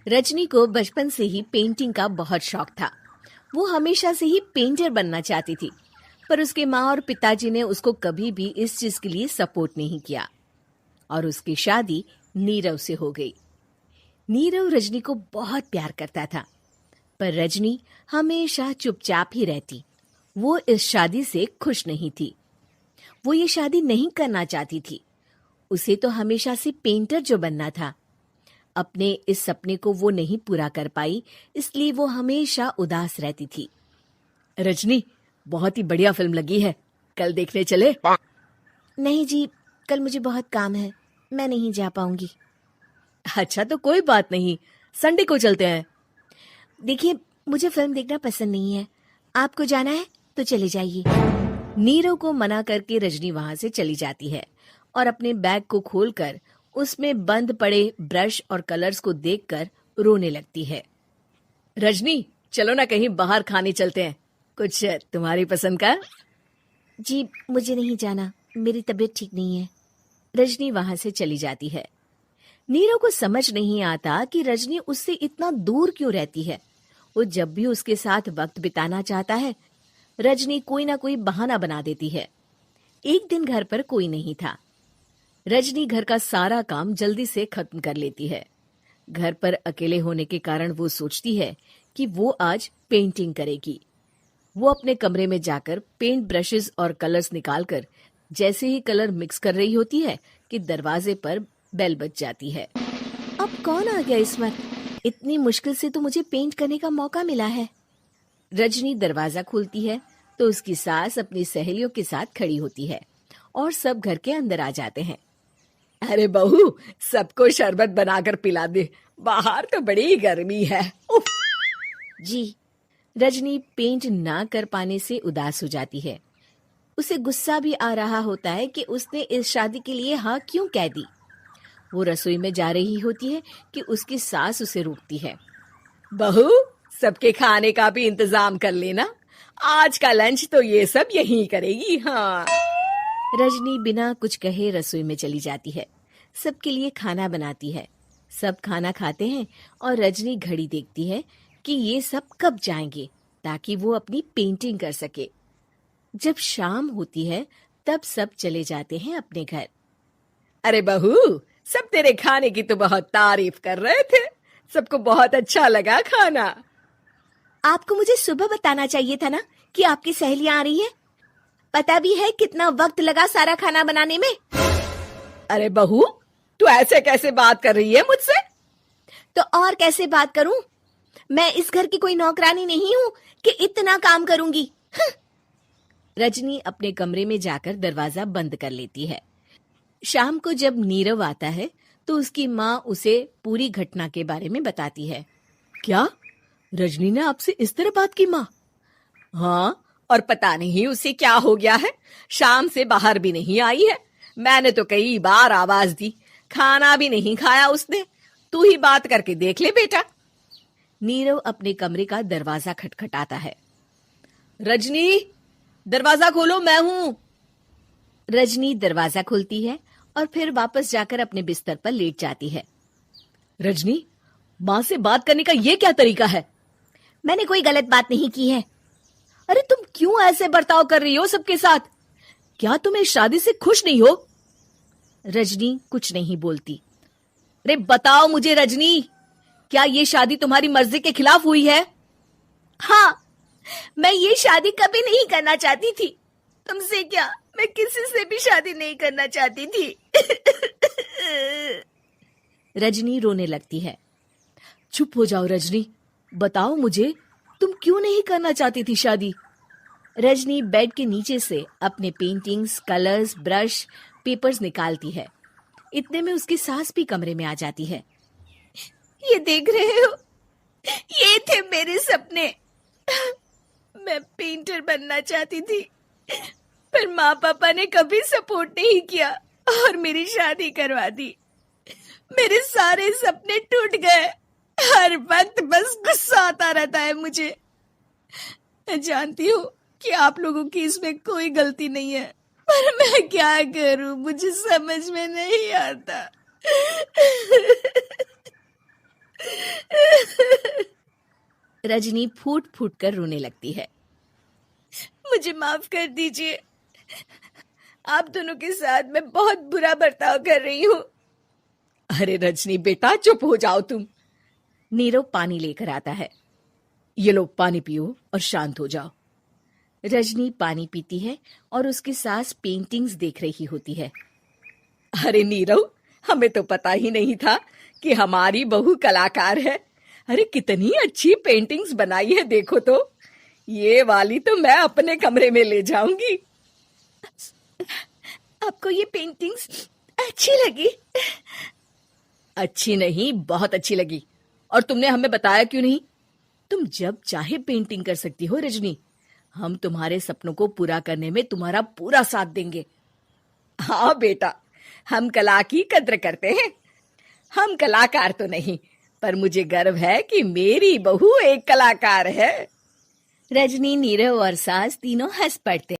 रजनी को बचपन से ही पेंटिंग का बहुत शौक था। वो हमेशा से ही पेंटर बनना चाहती थी, पर उसके माँ और पिताजी ने उसको कभी भी इस चीज के लिए सपोर्ट नहीं किया और उसकी शादी नीरव से हो गई। नीरव रजनी को बहुत प्यार करता था, पर रजनी हमेशा चुपचाप ही रहती। वो इस शादी से खुश नहीं थी। वो ये शादी नहीं करना चाहती थी। उसे तो हमेशा से पेंटर जो बनना था। अपने इस सपने को वो नहीं पूरा कर पाई, इसलिए वो हमेशा उदास रहती थी। रजनी, बहुत ही बढ़िया फिल्म लगी है, कल देखने चले? नहीं जी, कल मुझे बहुत काम है, मैं नहीं जा पाऊंगी। अच्छा तो कोई बात नहीं, संडे को चलते हैं। देखिए, मुझे फिल्म देखना पसंद नहीं है। आपको जाना है तो चले जाइए। नीरव को मना करके रजनी वहां से चली जाती है और अपने बैग को खोलकर उसमें बंद पड़े ब्रश और कलर्स को देखकर रोने लगती है। रजनी, चलो ना कहीं बाहर खाने चलते हैं, कुछ तुम्हारी पसंद का। जी, मुझे नहीं जाना, मेरी तबीयत ठीक नहीं है। रजनी वहां से चली जाती है। नीरव को समझ नहीं आता कि रजनी उससे इतना दूर क्यों रहती है। वो जब भी उसके साथ वक्त बिताना चाहता है, रजनी कोई ना कोई बहाना बना देती है। एक दिन घर पर कोई नहीं था। रजनी घर का सारा काम जल्दी से खत्म कर लेती है। घर पर अकेले होने के कारण वो सोचती है कि वो आज पेंटिंग करेगी। वो अपने कमरे में जाकर पेंट ब्रशेस और कलर्स निकालकर जैसे ही कलर मिक्स कर रही होती है कि दरवाजे पर बेल बज जाती है। अब कौन आ गया इस वक्त? इतनी मुश्किल से तो मुझे पेंट करने का मौका मिला है। रजनी दरवाजा खोलती है तो उसकी सास अपनी सहेलियों के साथ खड़ी होती है और सब घर के अंदर आ जाते हैं। अरे बहू, सबको शरबत बनाकर पिला दे, बाहर तो बड़ी गर्मी है। उफ। जी। रजनी पेंट ना कर पाने से उदास हो जाती है। उसे गुस्सा भी आ रहा होता है कि उसने इस शादी के लिए हाँ क्यों कह दी। वो रसोई में जा रही होती है कि उसकी सास उसे रोकती है। बहू, सबके खाने का भी इंतजाम कर लेना, आज का लंच तो ये सब यहीं करेगी। हाँ। रजनी बिना कुछ कहे रसोई में चली जाती है। सबके लिए खाना बनाती है। सब खाना खाते हैं और रजनी घड़ी देखती है कि ये सब कब जाएंगे ताकि वो अपनी पेंटिंग कर सके। जब शाम होती है तब सब चले जाते हैं अपने घर। अरे बहू, सब तेरे खाने की तो बहुत तारीफ कर रहे थे, सबको बहुत अच्छा लगा खाना। आपको मुझे सुबह बताना चाहिए था ना कि आपकी सहेलियां आ रही है। पता भी है कितना वक्त लगा सारा खाना बनाने में। अरे बहू, तू ऐसे कैसे बात कर रही है मुझसे? तो और कैसे बात करूं? मैं इस घर की कोई नौकरानी नहीं हूं कि इतना काम करूंगी। रजनी अपने कमरे में जाकर दरवाजा बंद कर लेती है। शाम को जब नीरव आता है तो उसकी माँ उसे पूरी घटना के बारे में बताती है। क्या? रजनी ने आपसे इस तरह बात की माँ? हाँ, और पता नहीं उसे क्या हो गया है, शाम से बाहर भी नहीं आई है। मैंने तो कई बार आवाज दी, खाना भी नहीं खाया उसने। तू ही बात करके देख ले बेटा। नीरव अपने कमरे का दरवाजा खटखटाता है। रजनी, दरवाजा खोलो, मैं हूं। रजनी दरवाजा खोलती है और फिर वापस जाकर अपने बिस्तर पर लेट जाती है। रजनी, माँ से बात करने का ये क्या तरीका है? मैंने कोई गलत बात नहीं की है। अरे तुम क्यों ऐसे बर्ताव कर रही हो सबके साथ? क्या तुम इस शादी से खुश नहीं हो? रजनी कुछ नहीं बोलती। अरे बताओ मुझे रजनी, क्या ये शादी तुम्हारी मर्जी के खिलाफ हुई है? हाँ, मैं ये शादी कभी नहीं करना चाहती थी। तुमसे क्या, मैं किसी से भी शादी नहीं करना चाहती थी। रजनी रोने लगती है। चुप हो जाओ रजनी, बताओ मुझे, तुम क्यों नहीं करना चाहती थी शादी? रजनी बेड के नीचे से अपने पेंटिंग्स, कलर्स, ब्रश, पेपर्स निकालती है। इतने में उसकी सास भी कमरे में आ जाती है। ये देख रहे हो, ये थे मेरे सपने। मैं पेंटर बनना चाहती थी, पर माँ पापा ने कभी सपोर्ट नहीं किया और मेरी शादी करवा दी। मेरे सारे सपने टूट गए। हर वक्त बस गुस्सा आता रहता है मुझे। मैं जानती हूँ कि आप लोगों की इसमें कोई गलती नहीं है, पर मैं क्या करूँ, मुझे समझ में नहीं आता। रजनी फूट फूट कर रोने लगती है। मुझे माफ कर दीजिए, आप दोनों के साथ मैं बहुत बुरा बर्ताव कर रही हूँ। अरे रजनी बेटा, चुप हो जाओ तुम। नीरव पानी लेकर आता है। ये लो पानी पियो और शांत हो जाओ। रजनी पानी पीती है और उसकी सास पेंटिंग्स देख रही होती है। अरे नीरव, हमें तो पता ही नहीं था कि हमारी बहू कलाकार है। अरे कितनी अच्छी पेंटिंग्स बनाई है, देखो तो। ये वाली तो मैं अपने कमरे में ले जाऊंगी। आपको ये पेंटिंग्स अच्छी लगी? अच्छी नहीं, बहुत अच्छी लगी। और तुमने हमें बताया क्यों नहीं? तुम जब चाहे पेंटिंग कर सकती हो रजनी। हम तुम्हारे सपनों को पूरा करने में तुम्हारा पूरा साथ देंगे। हाँ बेटा, हम कला की कद्र करते हैं। हम कलाकार तो नहीं, पर मुझे गर्व है कि मेरी बहू एक कलाकार है। रजनी, नीरव और सास तीनों हंस पड़ते।